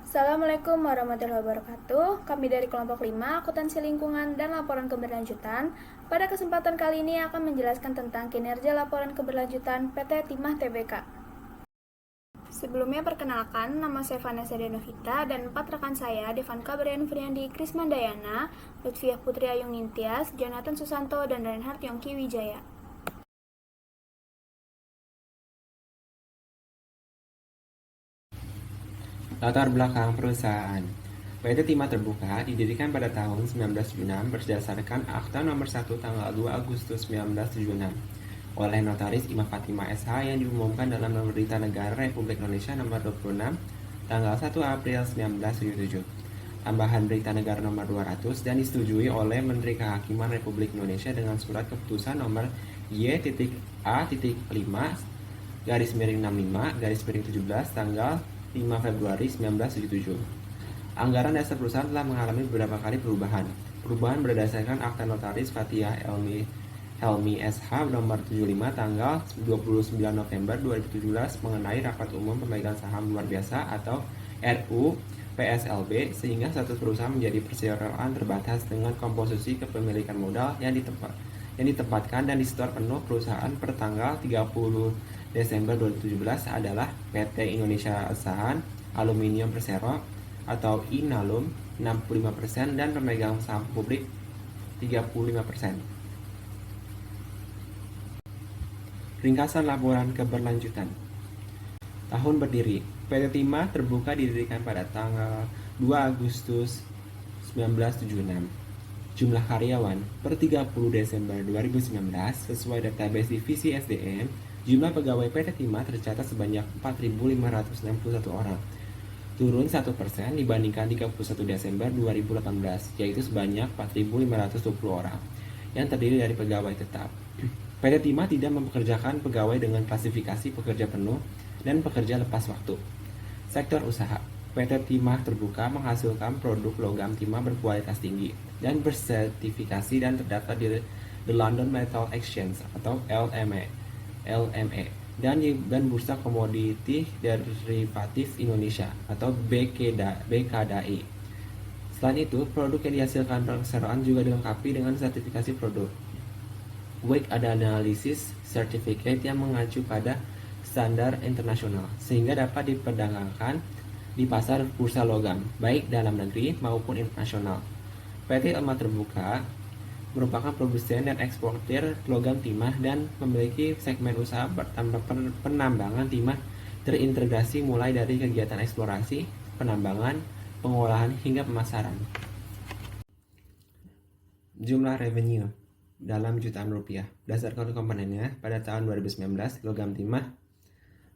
Assalamualaikum warahmatullahi wabarakatuh. Kami dari kelompok 5, Akuntansi Lingkungan dan Laporan Keberlanjutan. Pada kesempatan kali ini akan menjelaskan tentang kinerja laporan keberlanjutan PT Timah Tbk. Sebelumnya perkenalkan, nama saya Vanessa Denovita dan 4 rekan saya, Devanka Brian Friandi Krismandayana, Lutfiah Putri Ayung Nintias, Jonathan Susanto, dan Reinhard Yongki Wijaya. Latar belakang perusahaan. PT Timah Terbuka didirikan pada tahun 1976 berdasarkan Akta Nomor 1 tanggal 2 Agustus 1976 oleh Notaris Imam Fatimah SH yang diumumkan dalam Berita Negara Republik Indonesia Nomor 26 tanggal 1 April 1977. Tambahan Berita Negara Nomor 200 dan disetujui oleh Menteri Kehakiman Republik Indonesia dengan Surat Keputusan Nomor Y.A.5 garis miring 65 garis miring 17 tanggal 5 Februari 1977. Anggaran dasar perusahaan telah mengalami beberapa kali perubahan. Perubahan berdasarkan Akta Notaris Fathiyah Helmi SH nomor 75 tanggal 29 November 2017 mengenai rapat umum pemegang saham luar biasa atau RU PSLB, sehingga satu perusahaan menjadi perseroan terbatas dengan komposisi kepemilikan modal yang ditempatkan dan disetor penuh perusahaan per tanggal 30 Desember 2017 adalah PT Indonesia Asahan Aluminium Persero atau Inalum 65% dan pemegang saham publik 35%. Ringkasan laporan keberlanjutan. Tahun berdiri. PT Timah Terbuka didirikan pada tanggal 2 Agustus 1976. Jumlah karyawan per 30 Desember 2019 sesuai database divisi SDM, jumlah pegawai PT Timah tercatat sebanyak 4.561 orang, turun 1% dibandingkan 31 Desember 2018, yaitu sebanyak 4.520 orang, yang terdiri dari pegawai tetap. PT Timah tidak mempekerjakan pegawai dengan klasifikasi pekerja penuh dan pekerja lepas waktu. Sektor usaha. PT Timah Terbuka menghasilkan produk logam timah berkualitas tinggi dan bersertifikasi dan terdaftar di The London Metal Exchange atau LME dan Bursa Komoditi Derivatif Indonesia atau BKDAI. Selain itu, produk yang dihasilkan perseroan juga dilengkapi dengan sertifikasi produk Weight Analysis Certificate yang mengacu pada standar internasional, sehingga dapat diperdagangkan di pasar bursa logam, baik dalam negeri maupun internasional. PT Timah Terbuka merupakan produsen dan eksportir logam timah dan memiliki segmen usaha penambangan timah terintegrasi mulai dari kegiatan eksplorasi, penambangan, pengolahan hingga pemasaran. Jumlah revenue dalam jutaan rupiah. Berdasarkan komponennya, pada tahun 2019 logam timah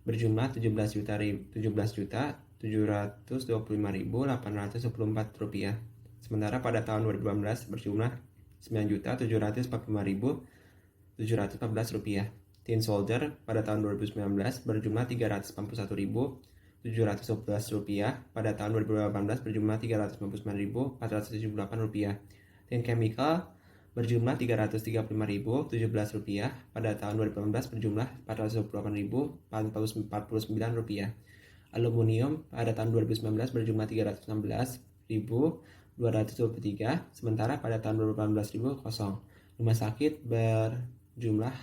berjumlah 17.725.824 rupiah. Sementara pada tahun 2018 berjumlah 9.745.714 rupiah. Tin soldier pada tahun 2019 berjumlah 341.711 rupiah. Pada tahun 2018 berjumlah 399.478 rupiah. Tin chemical berjumlah 335.017 rupiah. Pada tahun 2018 berjumlah 428.449 rupiah. Aluminium pada tahun 2019 berjumlah 316.223, sementara pada tahun 2018 kosong. Rumah sakit berjumlah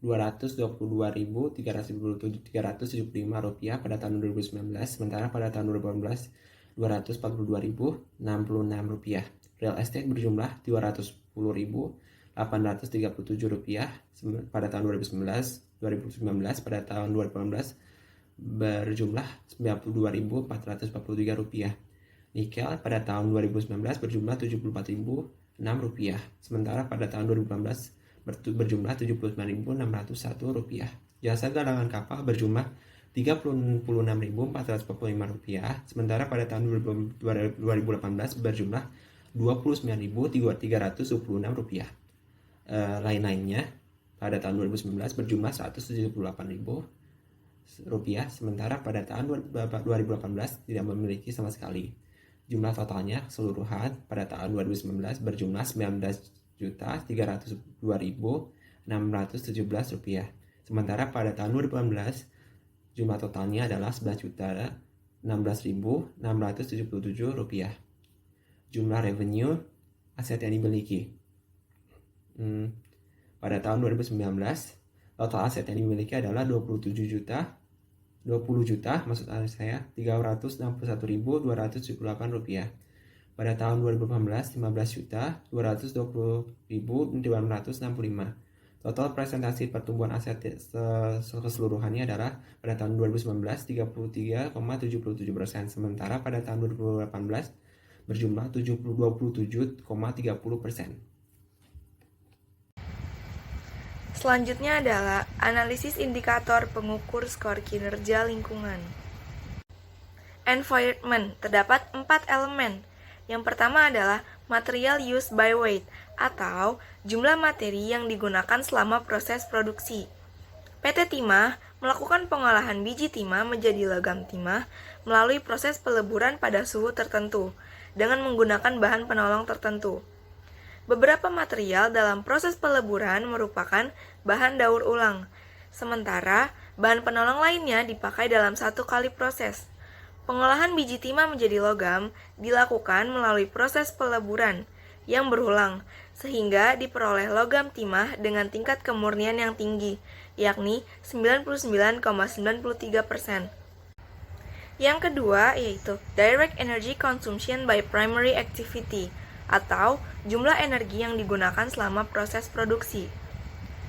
222.375 rupiah pada tahun 2019, sementara pada tahun 2018 242.066 rupiah. Real estate berjumlah 210.837 rupiah pada tahun 2019, pada tahun 2018 berjumlah 92.443 rupiah. Nikel pada tahun 2019 berjumlah 74.006 rupiah, sementara pada tahun 2018 berjumlah 79.601 rupiah. Jasa galangan kapal berjumlah 36.445 rupiah, sementara pada tahun 2018 berjumlah 29.326 rupiah. Lain-lainnya pada tahun 2019 berjumlah 178.000 rupiah, sementara pada tahun 2018 tidak memiliki sama sekali. Jumlah totalnya keseluruhan pada tahun 2019 berjumlah 19.302.617 rupiah, sementara pada tahun 2018 jumlah totalnya adalah Rp16.677. Jumlah revenue aset yang dimiliki. Pada tahun 2019, total aset yang dimiliki adalah 20 juta, maksud saya, Rp361.278. Pada tahun 2018, 15 juta, 220.965. Total presentasi pertumbuhan aset keseluruhannya adalah pada tahun 2019 33,77%, sementara pada tahun 2018 berjumlah 27,30%. Selanjutnya adalah analisis indikator pengukur skor kinerja lingkungan. Environment, terdapat 4 elemen. Yang pertama adalah material used by weight, atau jumlah materi yang digunakan selama proses produksi. PT Timah melakukan pengolahan biji timah menjadi logam timah melalui proses peleburan pada suhu tertentu, dengan menggunakan bahan penolong tertentu. Beberapa material dalam proses peleburan merupakan bahan daur ulang, sementara bahan penolong lainnya dipakai dalam satu kali proses. Pengolahan biji timah menjadi logam dilakukan melalui proses peleburan yang berulang, sehingga diperoleh logam timah dengan tingkat kemurnian yang tinggi, yakni 99,93%. Yang kedua yaitu direct energy consumption by primary activity, atau jumlah energi yang digunakan selama proses produksi.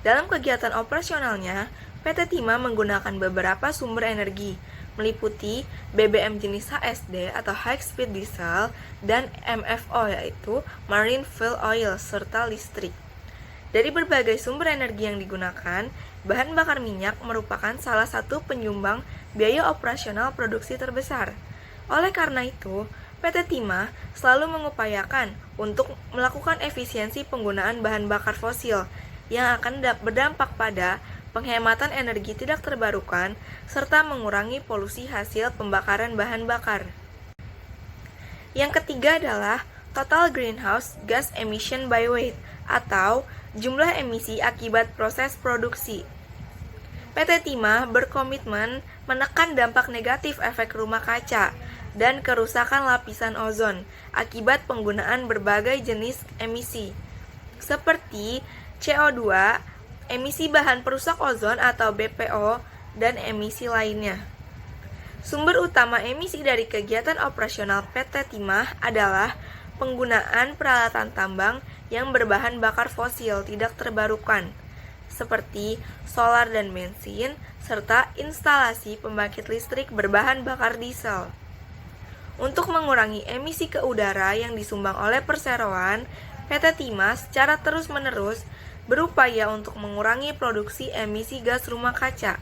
Dalam kegiatan operasionalnya, PT Timah menggunakan beberapa sumber energi, meliputi BBM jenis HSD atau High Speed Diesel dan MFO yaitu Marine Fuel Oil serta listrik. Dari berbagai sumber energi yang digunakan, bahan bakar minyak merupakan salah satu penyumbang biaya operasional produksi terbesar. Oleh karena itu, PT Timah selalu mengupayakan untuk melakukan efisiensi penggunaan bahan bakar fosil yang akan berdampak pada penghematan energi tidak terbarukan serta mengurangi polusi hasil pembakaran bahan bakar. Yang ketiga adalah total greenhouse gas emission by weight, atau jumlah emisi akibat proses produksi. PT Timah berkomitmen menekan dampak negatif efek rumah kaca dan kerusakan lapisan ozon akibat penggunaan berbagai jenis emisi, seperti CO2, emisi bahan perusak ozon atau BPO, dan emisi lainnya. Sumber utama emisi dari kegiatan operasional PT Timah adalah penggunaan peralatan tambang yang berbahan bakar fosil tidak terbarukan, seperti solar dan bensin, serta instalasi pembangkit listrik berbahan bakar diesel. Untuk mengurangi emisi ke udara yang disumbang oleh perseroan, PT Timah secara terus-menerus berupaya untuk mengurangi produksi emisi gas rumah kaca.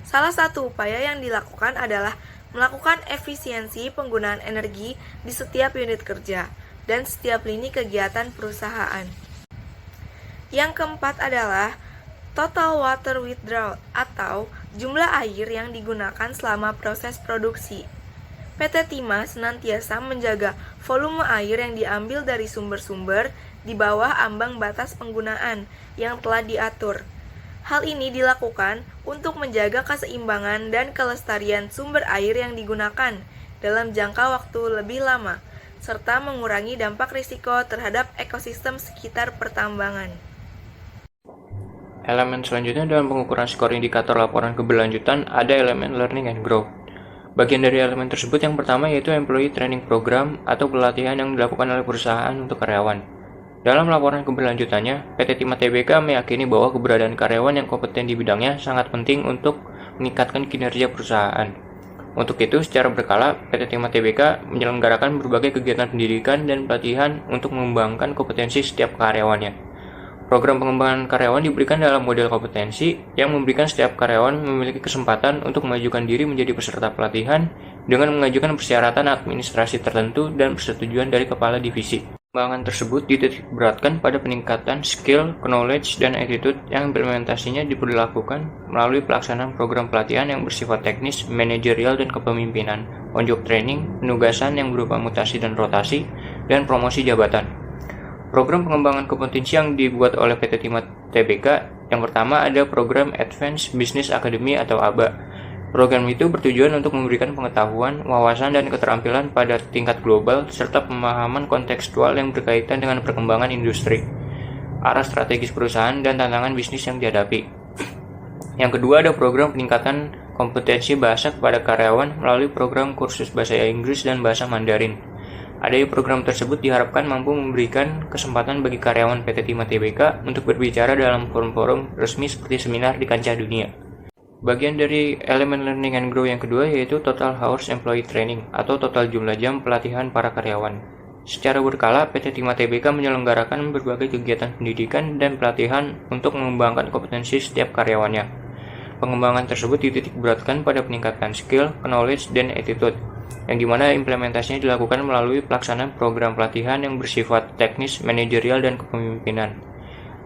Salah satu upaya yang dilakukan adalah melakukan efisiensi penggunaan energi di setiap unit kerja dan setiap lini kegiatan perusahaan. Yang keempat adalah total water withdrawal, atau jumlah air yang digunakan selama proses produksi. PT Timah senantiasa menjaga volume air yang diambil dari sumber-sumber di bawah ambang batas penggunaan yang telah diatur. Hal ini dilakukan untuk menjaga keseimbangan dan kelestarian sumber air yang digunakan dalam jangka waktu lebih lama, serta mengurangi dampak risiko terhadap ekosistem sekitar pertambangan. Elemen selanjutnya dalam pengukuran skor indikator laporan keberlanjutan ada elemen learning and growth. Bagian dari elemen tersebut yang pertama yaitu employee training program atau pelatihan yang dilakukan oleh perusahaan untuk karyawan. Dalam laporan keberlanjutannya, PT Timah Tbk meyakini bahwa keberadaan karyawan yang kompeten di bidangnya sangat penting untuk meningkatkan kinerja perusahaan. Untuk itu, secara berkala, PT Timah Tbk menyelenggarakan berbagai kegiatan pendidikan dan pelatihan untuk mengembangkan kompetensi setiap karyawannya. Program pengembangan karyawan diberikan dalam model kompetensi yang memberikan setiap karyawan memiliki kesempatan untuk mengajukan diri menjadi peserta pelatihan dengan mengajukan persyaratan administrasi tertentu dan persetujuan dari kepala divisi. Pengembangan tersebut dititikberatkan pada peningkatan skill, knowledge, dan attitude yang implementasinya diberlakukan melalui pelaksanaan program pelatihan yang bersifat teknis, manajerial, dan kepemimpinan, on-job training, penugasan yang berupa mutasi dan rotasi, dan promosi jabatan. Program pengembangan kompetensi yang dibuat oleh PT Timah Tbk yang pertama ada program Advanced Business Academy atau ABA. Program itu bertujuan untuk memberikan pengetahuan, wawasan, dan keterampilan pada tingkat global, serta pemahaman kontekstual yang berkaitan dengan perkembangan industri, arah strategis perusahaan, dan tantangan bisnis yang dihadapi. Yang kedua, ada program peningkatan kompetensi bahasa kepada karyawan melalui program kursus bahasa Inggris dan bahasa Mandarin. Adanya program tersebut diharapkan mampu memberikan kesempatan bagi karyawan PT Timah Tbk untuk berbicara dalam forum-forum resmi seperti seminar di kancah dunia. Bagian dari elemen learning and grow yang kedua yaitu total hours employee training atau total jumlah jam pelatihan para karyawan. Secara berkala, PT Timah Tbk menyelenggarakan berbagai kegiatan pendidikan dan pelatihan untuk mengembangkan kompetensi setiap karyawannya. Pengembangan tersebut dititik beratkan pada peningkatan skill, knowledge, dan attitude, yang dimana implementasinya dilakukan melalui pelaksanaan program pelatihan yang bersifat teknis, manajerial, dan kepemimpinan.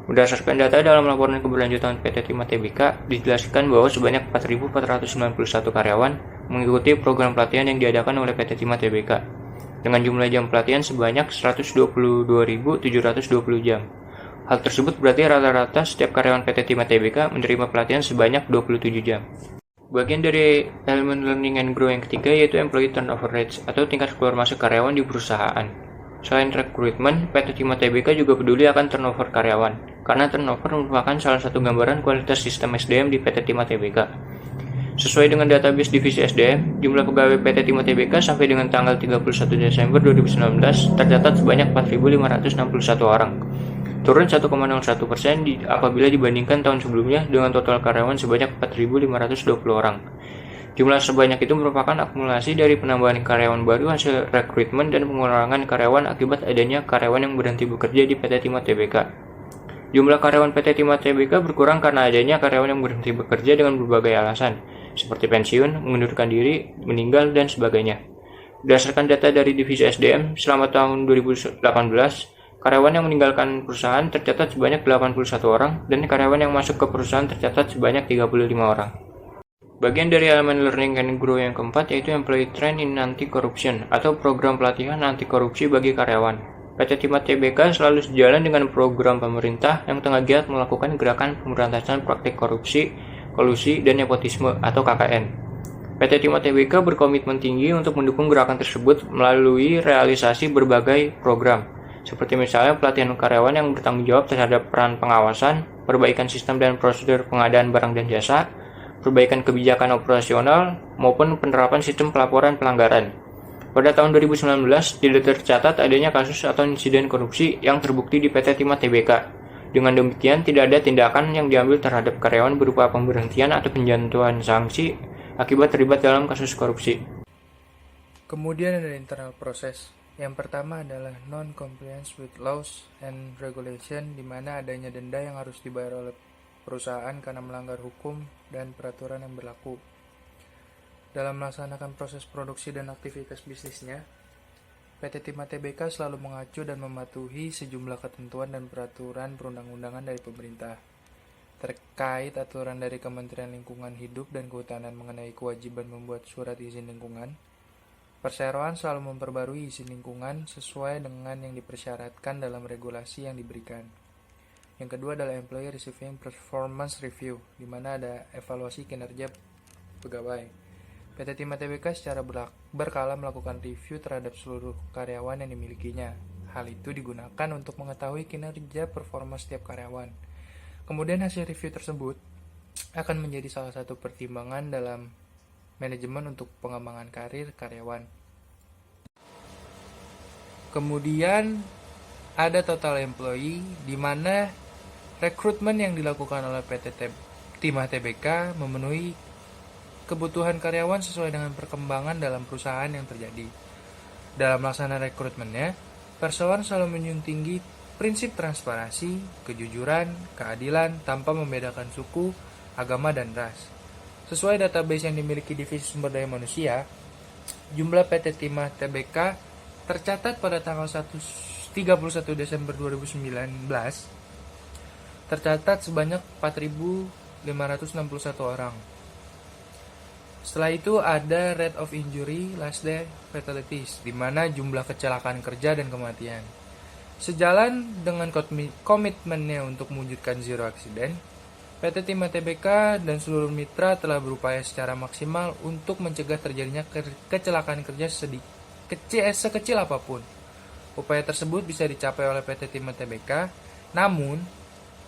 Berdasarkan data dalam laporan keberlanjutan PT Timah Tbk, dijelaskan bahwa sebanyak 4.491 karyawan mengikuti program pelatihan yang diadakan oleh PT Timah Tbk, dengan jumlah jam pelatihan sebanyak 122.720 jam. Hal tersebut berarti rata-rata setiap karyawan PT Timah Tbk menerima pelatihan sebanyak 27 jam. Bagian dari elemen learning and grow yang ketiga yaitu employee turnover rates atau tingkat keluar masuk karyawan di perusahaan. Selain rekrutmen, PT Timah Tbk juga peduli akan turnover karyawan, karena turnover merupakan salah satu gambaran kualitas sistem SDM di PT Timah Tbk. Sesuai dengan database divisi SDM, jumlah pegawai PT Timah Tbk sampai dengan tanggal 31 Desember 2019 tercatat sebanyak 4.561 orang, turun 1,01% apabila dibandingkan tahun sebelumnya dengan total karyawan sebanyak 4.520 orang. Jumlah sebanyak itu merupakan akumulasi dari penambahan karyawan baru hasil rekrutmen dan pengurangan karyawan akibat adanya karyawan yang berhenti bekerja di PT Timah Tbk. Jumlah karyawan PT Timah Tbk berkurang karena adanya karyawan yang berhenti bekerja dengan berbagai alasan, seperti pensiun, mengundurkan diri, meninggal, dan sebagainya. Berdasarkan data dari divisi SDM, selama tahun 2018, karyawan yang meninggalkan perusahaan tercatat sebanyak 81 orang, dan karyawan yang masuk ke perusahaan tercatat sebanyak 35 orang. Bagian dari elemen learning and grow yang keempat yaitu employee train in anti-corruption atau program pelatihan anti korupsi bagi karyawan. PT Timah Tbk selalu sejalan dengan program pemerintah yang tengah giat melakukan gerakan pemberantasan praktik korupsi, kolusi, dan nepotisme atau KKN. PT Timah Tbk berkomitmen tinggi untuk mendukung gerakan tersebut melalui realisasi berbagai program, seperti misalnya pelatihan karyawan yang bertanggung jawab terhadap peran pengawasan, perbaikan sistem dan prosedur pengadaan barang dan jasa, perbaikan kebijakan operasional, maupun penerapan sistem pelaporan pelanggaran. Pada tahun 2019, tidak tercatat adanya kasus atau insiden korupsi yang terbukti di PT Timah Tbk. Dengan demikian, tidak ada tindakan yang diambil terhadap karyawan berupa pemberhentian atau penjatuhan sanksi akibat terlibat dalam kasus korupsi. Kemudian ada internal proses. Yang pertama adalah non-compliance with laws and regulation, di mana adanya denda yang harus dibayar oleh perusahaan karena melanggar hukum dan peraturan yang berlaku. Dalam melaksanakan proses produksi dan aktivitas bisnisnya, PT Timah Tbk selalu mengacu dan mematuhi sejumlah ketentuan dan peraturan perundang-undangan dari pemerintah. Terkait aturan dari Kementerian Lingkungan Hidup dan Kehutanan mengenai kewajiban membuat surat izin lingkungan, perseroan selalu memperbarui izin lingkungan sesuai dengan yang dipersyaratkan dalam regulasi yang diberikan. Yang kedua adalah Employee Receiving Performance Review, di mana ada evaluasi kinerja pegawai. PT Timah Tbk secara berkala melakukan review terhadap seluruh karyawan yang dimilikinya. Hal itu digunakan untuk mengetahui kinerja performa setiap karyawan. Kemudian hasil review tersebut akan menjadi salah satu pertimbangan dalam manajemen untuk pengembangan karir karyawan. Kemudian ada total employee, di mana rekrutmen yang dilakukan oleh PT Timah Tbk memenuhi kebutuhan karyawan sesuai dengan perkembangan dalam perusahaan yang terjadi. Dalam melaksanakan rekrutmennya, perseroan selalu menjunjung tinggi prinsip transparansi, kejujuran, keadilan tanpa membedakan suku, agama, dan ras. Sesuai database yang dimiliki Divisi Sumber Daya Manusia, jumlah PT Timah Tbk tercatat pada tanggal 31 Desember 2019 tercatat sebanyak 4.561 orang. Setelah itu ada rate of injury, last day fatalities, di mana jumlah kecelakaan kerja dan kematian. Sejalan dengan komitmennya untuk mewujudkan zero accident, PT Timah Tbk dan seluruh mitra telah berupaya secara maksimal untuk mencegah terjadinya kecelakaan kerja sekecil apapun. Upaya tersebut bisa dicapai oleh PT Timah Tbk, namun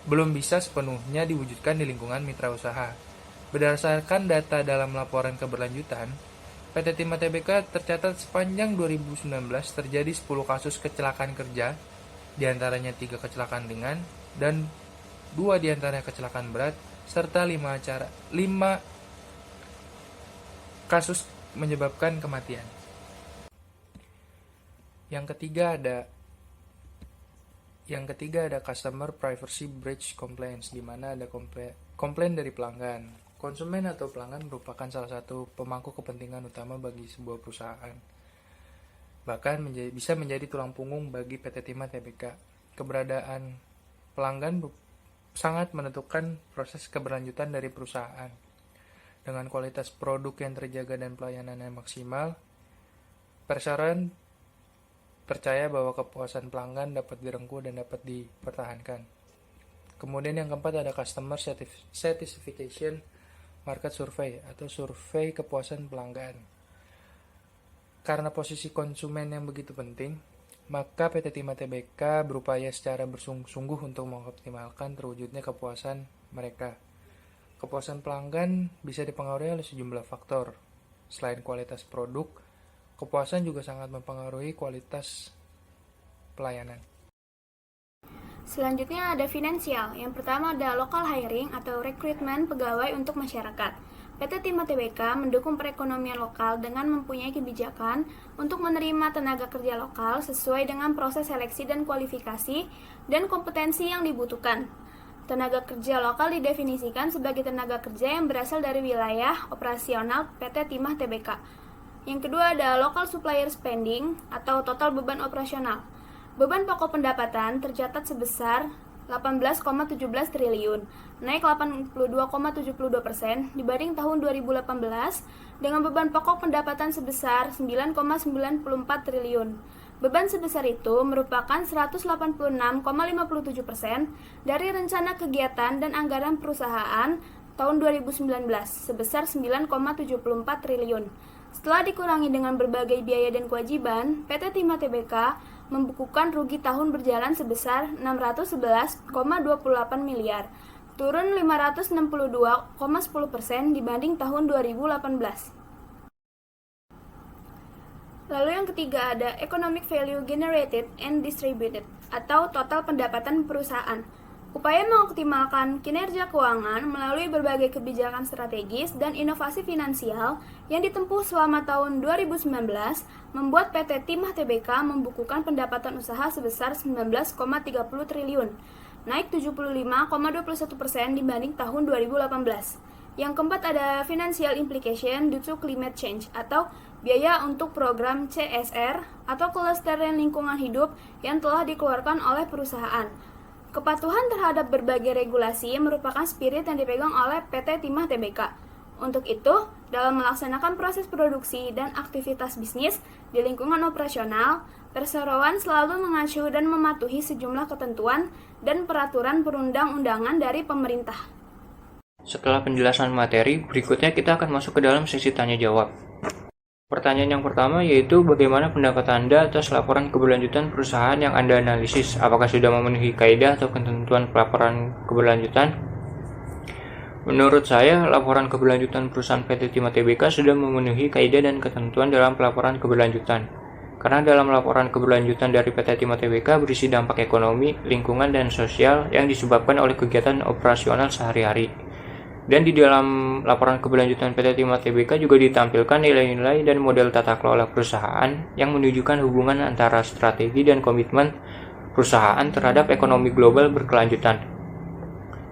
belum bisa sepenuhnya diwujudkan di lingkungan mitra usaha. Berdasarkan data dalam laporan keberlanjutan, PT Timah Tbk tercatat sepanjang 2019 terjadi 10 kasus kecelakaan kerja, diantaranya 3 kecelakaan ringan dan 2 diantaranya kecelakaan berat, serta 5 kasus menyebabkan kematian. Yang ketiga ada Customer Privacy Breach Complaints, di mana ada komplain dari pelanggan. Konsumen atau pelanggan merupakan salah satu pemangku kepentingan utama bagi sebuah perusahaan. Bahkan bisa menjadi tulang punggung bagi PT Timah Tbk. Keberadaan pelanggan sangat menentukan proses keberlanjutan dari perusahaan. Dengan kualitas produk yang terjaga dan pelayanan yang maksimal, perseroan percaya bahwa kepuasan pelanggan dapat direngkuh dan dapat dipertahankan. Kemudian yang keempat ada Customer Satisfaction Market Survey atau survei kepuasan pelanggan. Karena posisi konsumen yang begitu penting, maka PT Timah Tbk berupaya secara bersungguh-sungguh untuk mengoptimalkan terwujudnya kepuasan mereka. Kepuasan pelanggan bisa dipengaruhi oleh sejumlah faktor. Selain kualitas produk, kepuasan juga sangat mempengaruhi kualitas pelayanan. Selanjutnya ada finansial. Yang pertama ada local hiring atau rekrutmen pegawai untuk masyarakat. PT Timah Tbk mendukung perekonomian lokal dengan mempunyai kebijakan untuk menerima tenaga kerja lokal sesuai dengan proses seleksi dan kualifikasi dan kompetensi yang dibutuhkan. Tenaga kerja lokal didefinisikan sebagai tenaga kerja yang berasal dari wilayah operasional PT Timah Tbk. Yang kedua ada local supplier spending atau total beban operasional. Beban pokok pendapatan tercatat sebesar 18,17 triliun, naik 82,72% dibanding tahun 2018 dengan beban pokok pendapatan sebesar 9,94 triliun. Beban sebesar itu merupakan 186,57% dari rencana kegiatan dan anggaran perusahaan tahun 2019 sebesar 9,74 triliun. Setelah dikurangi dengan berbagai biaya dan kewajiban, PT Timah Tbk membukukan rugi tahun berjalan sebesar 611,28 miliar, turun 562,10% dibanding tahun 2018. Lalu yang ketiga ada Economic Value Generated and Distributed atau total pendapatan perusahaan. Upaya mengoptimalkan kinerja keuangan melalui berbagai kebijakan strategis dan inovasi finansial yang ditempuh selama tahun 2019 membuat PT Timah Tbk membukukan pendapatan usaha sebesar 19,30 triliun, naik 75,21% dibanding tahun 2018. Yang keempat ada Financial Implication due to Climate Change atau biaya untuk program CSR atau kelestarian lingkungan hidup yang telah dikeluarkan oleh perusahaan. Kepatuhan terhadap berbagai regulasi merupakan spirit yang dipegang oleh PT Timah Tbk. Untuk itu, dalam melaksanakan proses produksi dan aktivitas bisnis di lingkungan operasional, perseroan selalu mengacu dan mematuhi sejumlah ketentuan dan peraturan perundang-undangan dari pemerintah. Setelah penjelasan materi, berikutnya kita akan masuk ke dalam sesi tanya-jawab. Pertanyaan yang pertama yaitu bagaimana pendapat Anda atas laporan keberlanjutan perusahaan yang Anda analisis? Apakah sudah memenuhi kaidah atau ketentuan pelaporan keberlanjutan? Menurut saya, laporan keberlanjutan perusahaan PT Timah Tbk sudah memenuhi kaidah dan ketentuan dalam pelaporan keberlanjutan. Karena dalam laporan keberlanjutan dari PT Timah Tbk berisi dampak ekonomi, lingkungan, dan sosial yang disebabkan oleh kegiatan operasional sehari-hari. Dan di dalam laporan keberlanjutan PT Timah Tbk juga ditampilkan nilai-nilai dan model tata kelola perusahaan yang menunjukkan hubungan antara strategi dan komitmen perusahaan terhadap ekonomi global berkelanjutan.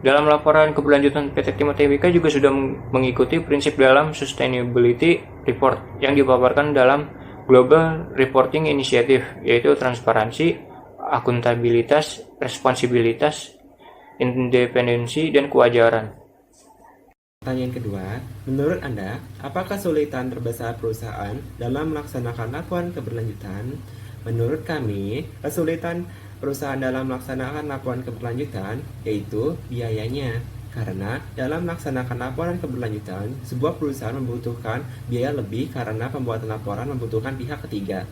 Dalam laporan keberlanjutan PT Timah Tbk juga sudah mengikuti prinsip dalam Sustainability Report yang dipaparkan dalam Global Reporting Initiative, yaitu transparansi, akuntabilitas, responsibilitas, independensi, dan kewajaran. Pertanyaan kedua, menurut Anda, apakah kesulitan terbesar perusahaan dalam melaksanakan laporan keberlanjutan? Menurut kami, kesulitan perusahaan dalam melaksanakan laporan keberlanjutan yaitu biayanya. Karena dalam melaksanakan laporan keberlanjutan, sebuah perusahaan membutuhkan biaya lebih karena pembuatan laporan membutuhkan pihak ketiga.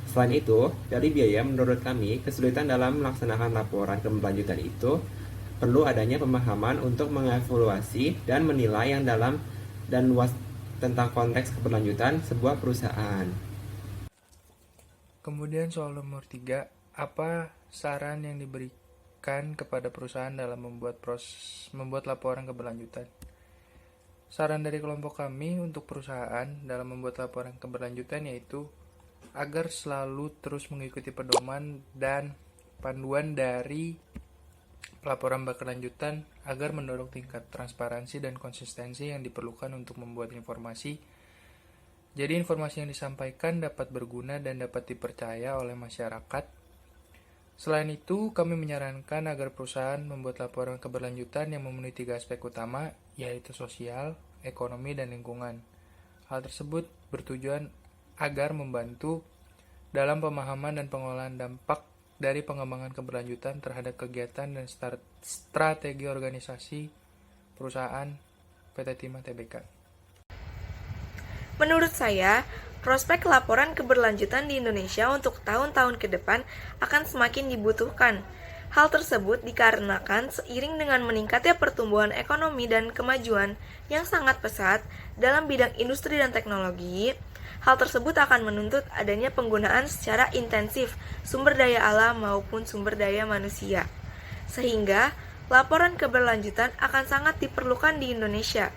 Selain itu, dari biaya menurut kami, kesulitan dalam melaksanakan laporan keberlanjutan itu perlu adanya pemahaman untuk mengevaluasi dan menilai yang dalam dan luas tentang konteks keberlanjutan sebuah perusahaan. Kemudian soal nomor 3, apa saran yang diberikan kepada perusahaan dalam membuat laporan keberlanjutan? Saran dari kelompok kami untuk perusahaan dalam membuat laporan keberlanjutan yaitu agar selalu terus mengikuti pedoman dan panduan dari laporan berkelanjutan agar mendorong tingkat transparansi dan konsistensi yang diperlukan untuk membuat informasi. Jadi informasi yang disampaikan dapat berguna dan dapat dipercaya oleh masyarakat. Selain itu, kami menyarankan agar perusahaan membuat laporan keberlanjutan yang memenuhi 3 aspek utama, yaitu sosial, ekonomi, dan lingkungan. Hal tersebut bertujuan agar membantu dalam pemahaman dan pengelolaan dampak dari pengembangan keberlanjutan terhadap kegiatan dan strategi organisasi perusahaan PT Timah Tbk. Menurut saya, prospek laporan keberlanjutan di Indonesia untuk tahun-tahun ke depan akan semakin dibutuhkan. Hal tersebut dikarenakan seiring dengan meningkatnya pertumbuhan ekonomi dan kemajuan yang sangat pesat dalam bidang industri dan teknologi, hal tersebut akan menuntut adanya penggunaan secara intensif sumber daya alam maupun sumber daya manusia. Sehingga, laporan keberlanjutan akan sangat diperlukan di Indonesia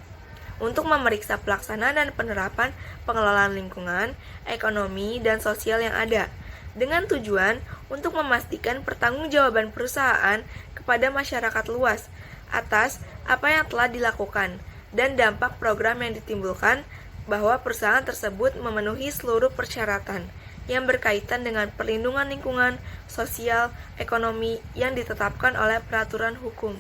untuk memeriksa pelaksanaan dan penerapan pengelolaan lingkungan, ekonomi, dan sosial yang ada, dengan tujuan untuk memastikan pertanggungjawaban perusahaan kepada masyarakat luas atas apa yang telah dilakukan dan dampak program yang ditimbulkan bahwa perusahaan tersebut memenuhi seluruh persyaratan yang berkaitan dengan perlindungan lingkungan, sosial, ekonomi yang ditetapkan oleh peraturan hukum.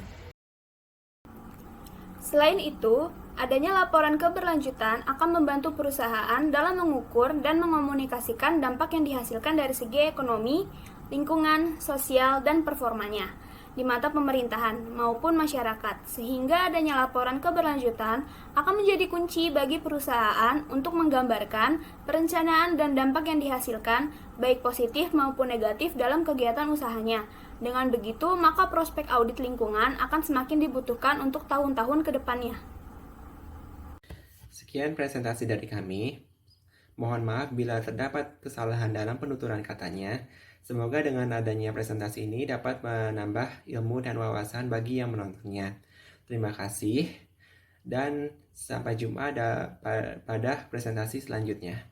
Selain itu, adanya laporan keberlanjutan akan membantu perusahaan dalam mengukur dan mengomunikasikan dampak yang dihasilkan dari segi ekonomi, lingkungan, sosial, dan performanya di mata pemerintahan maupun masyarakat, sehingga adanya laporan keberlanjutan akan menjadi kunci bagi perusahaan untuk menggambarkan perencanaan dan dampak yang dihasilkan, baik positif maupun negatif dalam kegiatan usahanya. Dengan begitu, maka prospek audit lingkungan akan semakin dibutuhkan untuk tahun-tahun ke depannya. Sekian presentasi dari kami. Mohon maaf bila terdapat kesalahan dalam penuturan katanya. Semoga dengan adanya presentasi ini dapat menambah ilmu dan wawasan bagi yang menontonnya. Terima kasih dan sampai jumpa pada presentasi selanjutnya.